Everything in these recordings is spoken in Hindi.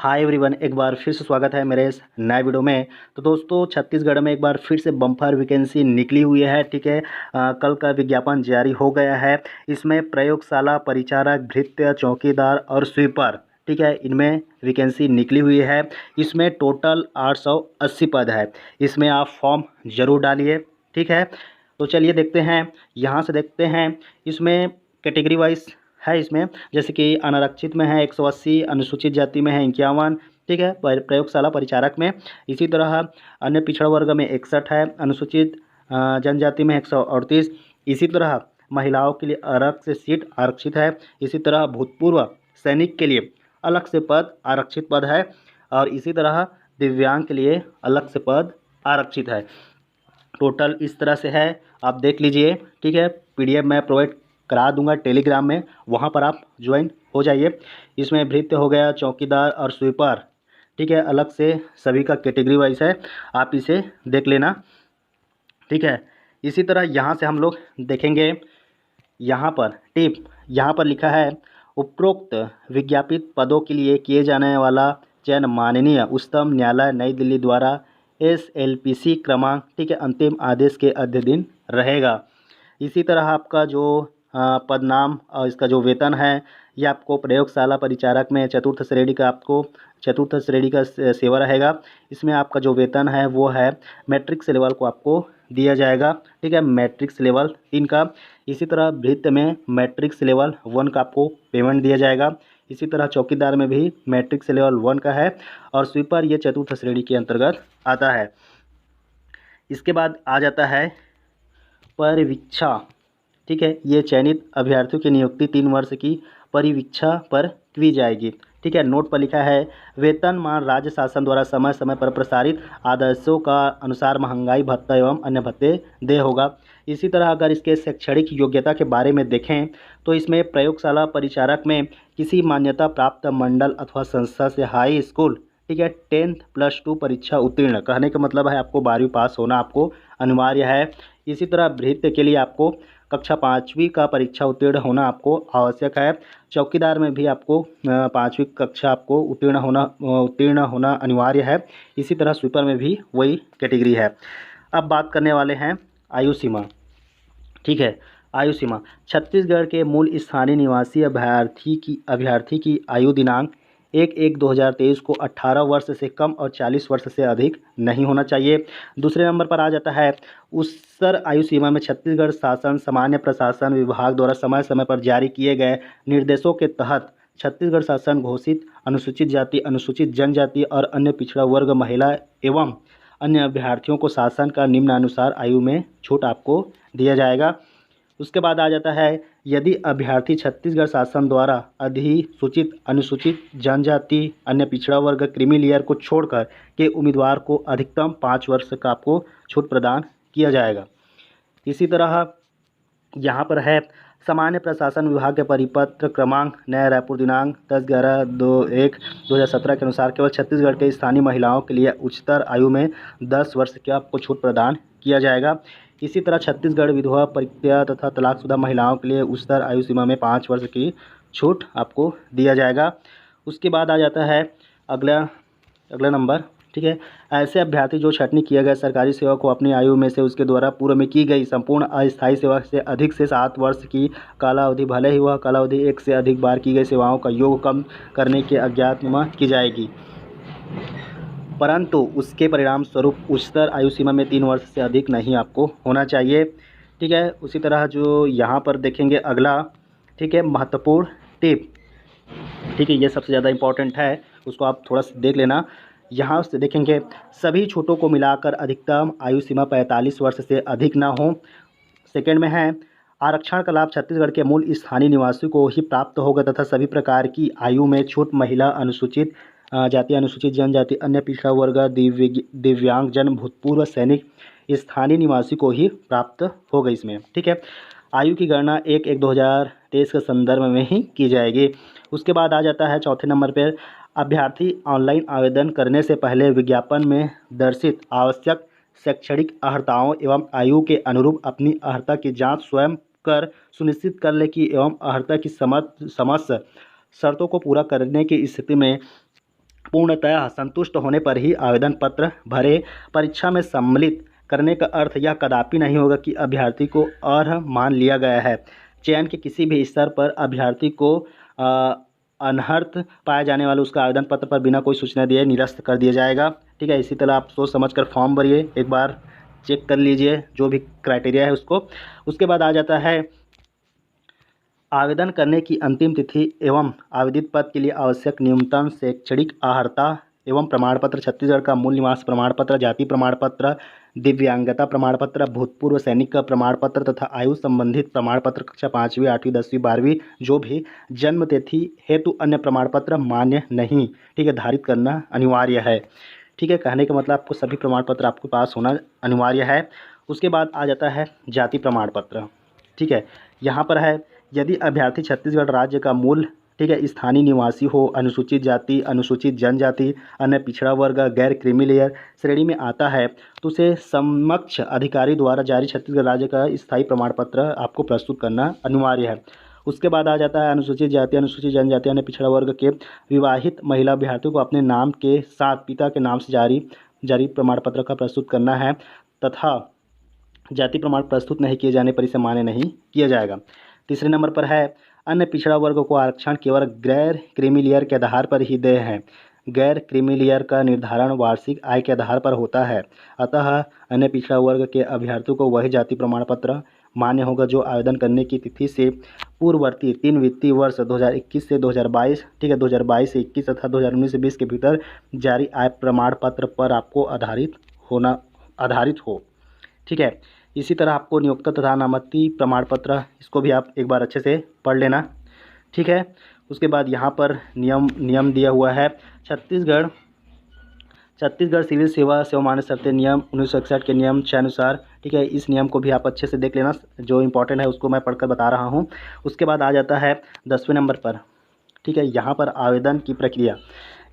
हाय एवरीवन, एक बार फिर से स्वागत है मेरे इस नए वीडियो में। तो दोस्तों, छत्तीसगढ़ में एक बार फिर से बम्पर वैकेंसी निकली हुई है। ठीक है, कल का विज्ञापन जारी हो गया है। इसमें प्रयोगशाला परिचारक, भृत्य, चौकीदार और स्वीपर, ठीक है, इनमें वैकेंसी निकली हुई है। इसमें टोटल 880 पद है। इसमें आप फॉर्म ज़रूर डालिए। ठीक है, तो चलिए देखते हैं, यहाँ से देखते हैं। इसमें कैटेगरी वाइज है। इसमें जैसे कि अनारक्षित में है 180, अनुसूचित जाति में है 51। ठीक है, प्रयोगशाला परिचारक में। इसी तरह अन्य पिछड़ा वर्ग में 61 है। अनुसूचित जनजाति में 138। इसी तरह महिलाओं के लिए अलग से सीट आरक्षित है। इसी तरह भूतपूर्व सैनिक के लिए अलग से पद आरक्षित पद है। और इसी तरह दिव्यांग के लिए अलग से पद आरक्षित है। टोटल इस तरह से है, आप देख लीजिए। ठीक है, पीडीएफ मैं प्रोवाइड करा दूंगा टेलीग्राम में, वहाँ पर आप ज्वाइन हो जाइए। इसमें भृत्य हो गया, चौकीदार और स्वीपर, ठीक है, अलग से सभी का कैटेगरी वाइज है, आप इसे देख लेना। ठीक है, इसी तरह यहाँ से हम लोग देखेंगे। यहाँ पर यहाँ पर लिखा है, उपरोक्त विज्ञापित पदों के लिए किए जाने वाला चयन माननीय उच्चतम न्यायालय नई दिल्ली द्वारा SLPC क्रमांक, ठीक है, अंतिम आदेश के अधीन रहेगा। इसी तरह आपका जो पदनाम और इसका जो वेतन है, ये आपको प्रयोगशाला परिचारक में चतुर्थ श्रेणी का, आपको चतुर्थ श्रेणी का सेवा रहेगा। इसमें आपका जो वेतन है वो है मैट्रिक्स लेवल को आपको दिया जाएगा। ठीक है, मैट्रिक्स लेवल 3 का। इसी तरह भृत्य में मैट्रिक्स लेवल 1 का आपको पेमेंट दिया जाएगा। इसी तरह चौकीदार में भी मैट्रिक्स लेवल 1 का है। और स्वीपर ये चतुर्थ श्रेणी के अंतर्गत आता है। इसके बाद आ जाता है परिवीक्षा। ठीक है, ये चयनित अभ्यर्थियों की नियुक्ति 3 वर्ष की परिवीक्षा पर की जाएगी। ठीक है, नोट पर लिखा है, वेतनमान राज्य शासन द्वारा समय समय पर प्रसारित आदेशों का अनुसार महंगाई भत्ता एवं अन्य भत्ते दे होगा। इसी तरह अगर इसके शैक्षणिक योग्यता के बारे में देखें तो इसमें प्रयोगशाला परिचारक में किसी मान्यता प्राप्त मंडल अथवा संस्था से हाई स्कूल, ठीक है, 10th +2 परीक्षा उत्तीर्ण, कहने का मतलब है आपको 12वीं पास होना आपको अनिवार्य है। इसी तरह भृत्य के लिए आपको कक्षा 5वीं का परीक्षा उत्तीर्ण होना आपको आवश्यक है। चौकीदार में भी आपको 5वीं कक्षा आपको उत्तीर्ण होना अनिवार्य है। इसी तरह स्वीपर में भी वही कैटेगरी है। अब बात करने वाले हैं आयु सीमा। ठीक है, आयु सीमा छत्तीसगढ़ के मूल स्थानीय निवासी अभ्यर्थी की आयु दिनांक 1/1/2023 को 18 वर्ष से कम और 40 वर्ष से अधिक नहीं होना चाहिए। दूसरे नंबर पर आ जाता है उच्चतर आयु सीमा में छत्तीसगढ़ शासन सामान्य प्रशासन विभाग द्वारा समय समय पर जारी किए गए निर्देशों के तहत छत्तीसगढ़ शासन घोषित अनुसूचित जाति, अनुसूचित जनजाति और अन्य पिछड़ा वर्ग महिला एवं अन्य अभ्यर्थियों को शासन का निम्नानुसार आयु में छूट आपको दिया जाएगा। उसके बाद आ जाता है, यदि अभ्यर्थी छत्तीसगढ़ शासन द्वारा अधिसूचित अनुसूचित जनजाति, अन्य पिछड़ा वर्ग, क्रीमी लेयर को छोड़कर के उम्मीदवार को अधिकतम 5 वर्ष का आपको छूट प्रदान किया जाएगा। इसी तरह यहाँ पर है, सामान्य प्रशासन विभाग के परिपत्र क्रमांक नया रायपुर दिनांक 10/11/2017 के अनुसार केवल छत्तीसगढ़ के स्थानीय महिलाओं के लिए उच्चतर आयु में 10 वर्ष का आपको छूट प्रदान किया जाएगा। इसी तरह छत्तीसगढ़ विधवा, परित्यक्ता तथा तलाकशुदा महिलाओं के लिए उच्चतर आयु सीमा में 5 वर्ष की छूट आपको दिया जाएगा। उसके बाद आ जाता है अगला नंबर। ठीक है, ऐसे अभ्यर्थी जो छंटनी किए गए सरकारी सेवा को अपनी आयु में से उसके द्वारा पूर्व में की गई संपूर्ण अस्थायी सेवा से अधिक से 7 वर्ष की कालावधि, भले ही वह कालावधि 1 से अधिक बार की गई सेवाओं का योग कम करने के अज्ञातनामा की जाएगी, परंतु उसके परिणाम स्वरूप उच्चतर आयु सीमा में 3 वर्ष से अधिक नहीं आपको होना चाहिए। ठीक है, उसी तरह जो यहाँ पर देखेंगे अगला, ठीक है, महत्वपूर्ण टिप। ठीक है, ये सबसे ज़्यादा इम्पॉर्टेंट है, उसको आप थोड़ा सा देख लेना। यहाँ से देखेंगे, सभी छूटों को मिलाकर अधिकतम आयु सीमा 45 वर्ष से अधिक ना हो। सेकेंड में है, आरक्षण का लाभ छत्तीसगढ़ के मूल स्थानीय निवासियों को ही प्राप्त होगा तथा सभी प्रकार की आयु में छूट महिला, अनुसूचित जाति, अनुसूचित जनजाति, अन्य पिछड़ा वर्ग, दिव्यांग जन, भूतपूर्व सैनिक, स्थानीय निवासी को ही प्राप्त होगा इसमें। ठीक है, आयु की गणना 1/1/2023 के संदर्भ में ही की जाएगी। उसके बाद आ जाता है चौथे नंबर पर, अभ्यर्थी ऑनलाइन आवेदन करने से पहले विज्ञापन में दर्शित आवश्यक शैक्षणिक अर्हताओं एवं आयु के अनुरूप अपनी अर्हता की जांच स्वयं कर सुनिश्चित कर ले कि एवं अर्हता की समस्त शर्तों को पूरा करने की स्थिति में पूर्णतः संतुष्ट होने पर ही आवेदन पत्र भरें। परीक्षा में सम्मिलित करने का अर्थ यह कदापि नहीं होगा कि अभ्यर्थी को अर्ह मान लिया गया है। चयन के किसी भी स्तर पर अभ्यर्थी को अनर्हत पाए जाने वाले उसका आवेदन पत्र पर बिना कोई सूचना दिए निरस्त कर दिया जाएगा। ठीक है, इसी तरह आप सोच समझ कर फॉर्म भरिए, एक बार चेक कर लीजिए जो भी क्राइटेरिया है उसको। उसके बाद आ जाता है आवेदन करने की अंतिम तिथि एवं आवेदित पद के लिए आवश्यक न्यूनतम शैक्षणिक अर्हता एवं प्रमाण पत्र। छत्तीसगढ़ का मूल निवास प्रमाण पत्र, जाति प्रमाण पत्र, दिव्यांगता प्रमाण पत्र, भूतपूर्व सैनिक का प्रमाण पत्र तथा आयु संबंधित प्रमाण पत्र कक्षा 5वीं 8वीं 10वीं 12वीं जो भी जन्म तिथि हेतु अन्य प्रमाण पत्र मान्य नहीं। ठीक है, धारित करना अनिवार्य है। ठीक है, कहने का मतलब आपको सभी प्रमाण पत्र आपके पास होना अनिवार्य है। उसके बाद आ जाता है जाति प्रमाण पत्र। ठीक है, यहाँ पर है यदि अभ्यर्थी छत्तीसगढ़ राज्य का मूल ठीक है स्थानीय निवासी हो, अनुसूचित जाति, अनुसूचित जनजाति, अन्य पिछड़ा वर्ग, गैर क्रीमी लेयर श्रेणी में आता है तो उसे समक्ष अधिकारी द्वारा जारी छत्तीसगढ़ राज्य का स्थायी प्रमाण पत्र आपको प्रस्तुत करना अनिवार्य है। उसके बाद आ जाता है अनुसूचित जाति, अनुसूचित जनजाति, अन्य पिछड़ा वर्ग के विवाहित महिला अभ्यर्थियों को अपने नाम के साथ पिता के नाम से जारी प्रमाण पत्र का प्रस्तुत करना है तथा जाति प्रमाण प्रस्तुत नहीं किए जाने पर इसे मान्य नहीं किया जाएगा। तीसरे नंबर पर है अन्य पिछड़ा वर्ग को आरक्षण केवल गैर क्रीमी लेयर के आधार पर ही देय है। गैर क्रीमी लेयर का निर्धारण वार्षिक आय के आधार पर होता है, अतः अन्य पिछड़ा वर्ग के अभ्यर्थियों को वही जाति प्रमाण पत्र मान्य होगा जो आवेदन करने की तिथि से पूर्ववर्ती 3 वित्तीय वर्ष 2021 से 2022 ठीक है 2022 से 21 तथा 2019 से 20 के भीतर जारी आय प्रमाण पत्र पर आपको आधारित हो। ठीक है, इसी तरह आपको नियोक्ता तथा नामांकित प्रमाण पत्र इसको भी आप एक बार अच्छे से पढ़ लेना। ठीक है, उसके बाद यहाँ पर नियम दिया हुआ है छत्तीसगढ़ सिविल सेवा सेवामान्य शर्तें नियम 1961 के नियम 6 अनुसार। ठीक है, इस नियम को भी आप अच्छे से देख लेना, जो इंपॉर्टेंट है उसको मैं पढ़कर बता रहा हूँ। उसके बाद आ जाता है 10वें नंबर पर। ठीक है, यहाँ पर आवेदन की प्रक्रिया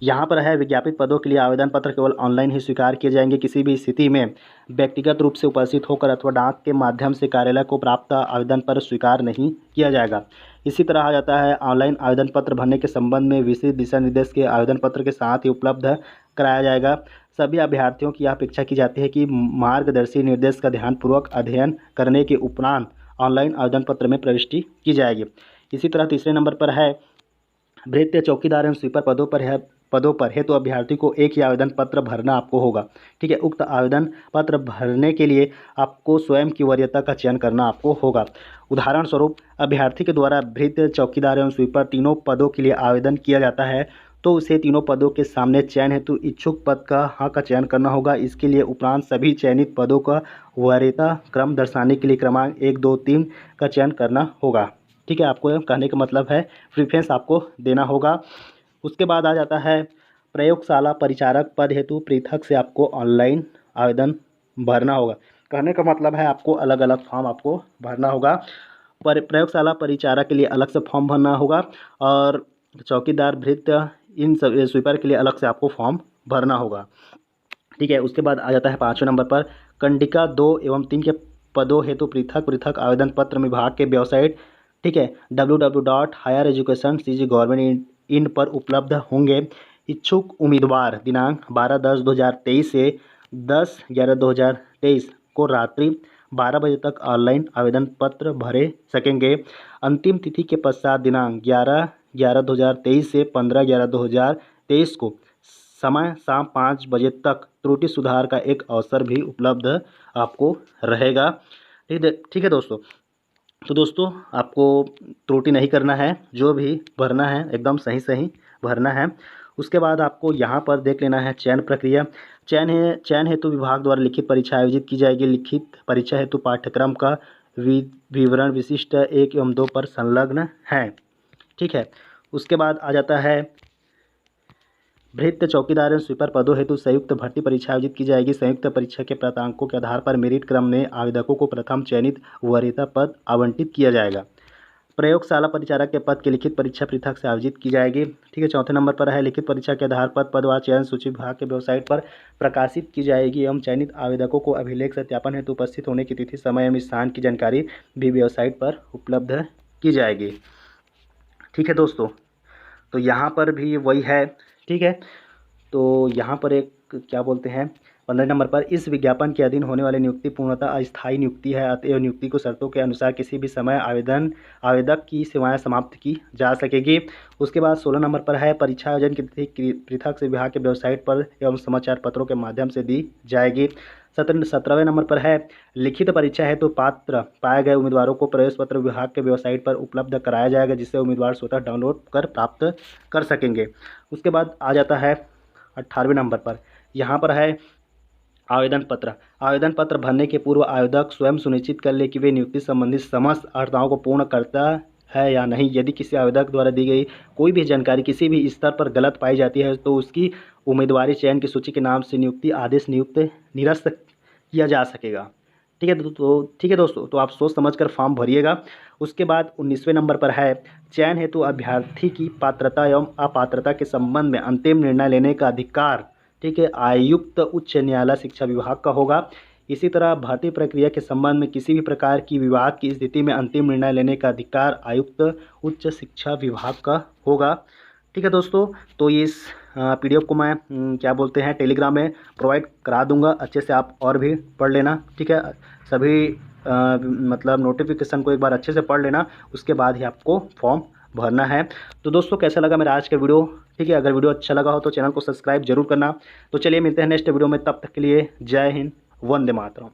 यहाँ पर है विज्ञापित पदों के लिए आवेदन पत्र केवल ऑनलाइन ही स्वीकार किए जाएंगे। किसी भी स्थिति में व्यक्तिगत रूप से उपस्थित होकर अथवा डाक के माध्यम से कार्यालय को प्राप्त आवेदन पत्र स्वीकार नहीं किया जाएगा। इसी तरह आ जाता है ऑनलाइन आवेदन पत्र भरने के संबंध में विस्तृत दिशा निर्देश के आवेदन पत्र के साथ ही उपलब्ध कराया जाएगा। सभी अभ्यर्थियों की यह अपेक्षा की जाती है कि मार्गदर्शी निर्देश का ध्यानपूर्वक अध्ययन करने के उपरांत ऑनलाइन आवेदन पत्र में प्रविष्टि की जाएगी। इसी तरह तीसरे नंबर पर है भृत्य चौकीदार एवं स्वीपर पदों पर हेतु अभ्यर्थी को एक ही आवेदन पत्र भरना आपको होगा। ठीक है, उक्त आवेदन पत्र भरने के लिए आपको स्वयं की वरीयता का चयन करना आपको होगा। उदाहरण स्वरूप अभ्यर्थी के द्वारा भृत्य चौकीदार एवं स्वीपर तीनों पदों के लिए आवेदन किया जाता है तो उसे तीनों पदों के सामने चयन हेतु इच्छुक पद का चयन करना होगा। इसके लिए उपरांत सभी चयनित पदों का वरीयता क्रम दर्शाने के लिए क्रमांक 1 2 3 का चयन करना होगा। ठीक है, आपको कहने का मतलब है प्रेफरेंस आपको देना होगा। उसके बाद आ जाता है प्रयोगशाला परिचारक पद हेतु पृथक से आपको ऑनलाइन आवेदन भरना होगा। कहने का मतलब है आपको अलग अलग फॉर्म आपको भरना होगा। प्रयोगशाला परिचारक के लिए अलग से फॉर्म भरना होगा और चौकीदार भृत्य इन सब स्वीपर के लिए अलग से आपको फॉर्म भरना होगा। ठीक है, उसके बाद आ जाता है 5वें नंबर पर कंडिका 2 एवं 3 के पदों हेतु पृथक आवेदन पत्र विभाग के वेबसाइट ठीक है www.highereducation.cg/government.in पर उपलब्ध होंगे। इच्छुक उम्मीदवार दिनांक 12/10/2023 से 10/11/2023 को रात्रि 12 बजे तक ऑनलाइन आवेदन पत्र भरे सकेंगे। अंतिम तिथि के पश्चात दिनांक 11/11/2023 से 15/11/2023 को समय शाम 5 बजे तक त्रुटि सुधार का एक अवसर भी उपलब्ध आपको रहेगा। ठीक है दोस्तों, तो दोस्तों आपको त्रुटि नहीं करना है, जो भी भरना है एकदम सही भरना है। उसके बाद आपको यहाँ पर देख लेना है चयन प्रक्रिया। चयन हेतु विभाग द्वारा लिखित परीक्षा आयोजित की जाएगी। लिखित परीक्षा हेतु पाठ्यक्रम का विवरण विशिष्ट 1 एवं 2 पर संलग्न है। ठीक है, उसके बाद आ जाता है भृत्य चौकीदार एवं स्वीपर पदों हेतु संयुक्त भर्ती परीक्षा आयोजित की जाएगी। संयुक्त परीक्षा के प्राप्तांकों के आधार पर मेरिट क्रम में आवेदकों को प्रथम चयनित वरीयता पद आवंटित किया जाएगा। प्रयोगशाला परिचारक के पद की लिखित परीक्षा पृथक से आयोजित की जाएगी। ठीक है, चौथे नंबर पर है लिखित परीक्षा के आधार पर पदवार चयन सूची विभाग के वेबसाइट पर प्रकाशित की जाएगी एवं चयनित आवेदकों को अभिलेख सत्यापन हेतु उपस्थित होने की तिथि, समय एवं स्थान की जानकारी भी वेबसाइट पर उपलब्ध की जाएगी। ठीक है दोस्तों, तो यहाँ पर भी वही है। ठीक है, तो यहाँ पर एक क्या बोलते हैं 15 नंबर पर, इस विज्ञापन के अधीन होने वाली नियुक्ति पूर्णतः अस्थायी नियुक्ति है, अतएव नियुक्ति को शर्तों के अनुसार किसी भी समय आवेदक की सेवाएं समाप्त की जा सकेगी। उसके बाद 16 नंबर पर है, परीक्षा आयोजन की तिथि पृथक से विभाग के वेबसाइट पर एवं समाचार पत्रों के माध्यम से दी जाएगी। 17वें नंबर पर है, लिखित परीक्षा है तो पात्र पाए गए उम्मीदवारों को प्रवेश पत्र विभाग के वेबसाइट पर उपलब्ध कराया जाएगा, जिससे उम्मीदवार स्वतः डाउनलोड कर प्राप्त कर सकेंगे। उसके बाद आ जाता है 18वें नंबर पर, यहाँ पर है आवेदन पत्र। आवेदन पत्र भरने के पूर्व आवेदक स्वयं सुनिश्चित कर ले कि वे नियुक्ति संबंधित समस्त अर्हताओं को पूर्ण करता है या नहीं। यदि किसी आवेदक द्वारा दी गई कोई भी जानकारी किसी भी स्तर पर गलत पाई जाती है तो उसकी उम्मीदवारी चयन की सूची के नाम से नियुक्ति आदेश निरस्त किया जा सकेगा। ठीक है, तो ठीक है दोस्तों, तो आप सोच समझकर फॉर्म भरिएगा। उसके बाद 19वें नंबर पर है, चयन हेतु अभ्यर्थी की पात्रता एवं अपात्रता के संबंध में अंतिम निर्णय लेने का अधिकार, ठीक है, आयुक्त उच्च न्यायालय शिक्षा विभाग का होगा। इसी तरह भर्ती प्रक्रिया के संबंध में किसी भी प्रकार की विवाद की स्थिति में अंतिम निर्णय लेने का अधिकार आयुक्त उच्च शिक्षा विभाग का होगा। ठीक है दोस्तों, तो इस PDF को मैं क्या बोलते हैं टेलीग्राम में प्रोवाइड करा दूंगा, अच्छे से आप और भी पढ़ लेना। ठीक है, सभी मतलब नोटिफिकेशन को एक बार अच्छे से पढ़ लेना, उसके बाद ही आपको फॉर्म भरना है। तो दोस्तों कैसा लगा मेरा आज का वीडियो? ठीक है, अगर वीडियो अच्छा लगा हो तो चैनल को सब्सक्राइब जरूर करना। तो चलिए मिलते हैं नेक्स्ट वीडियो में, तब तक के लिए जय हिंद, वंदे मातरम।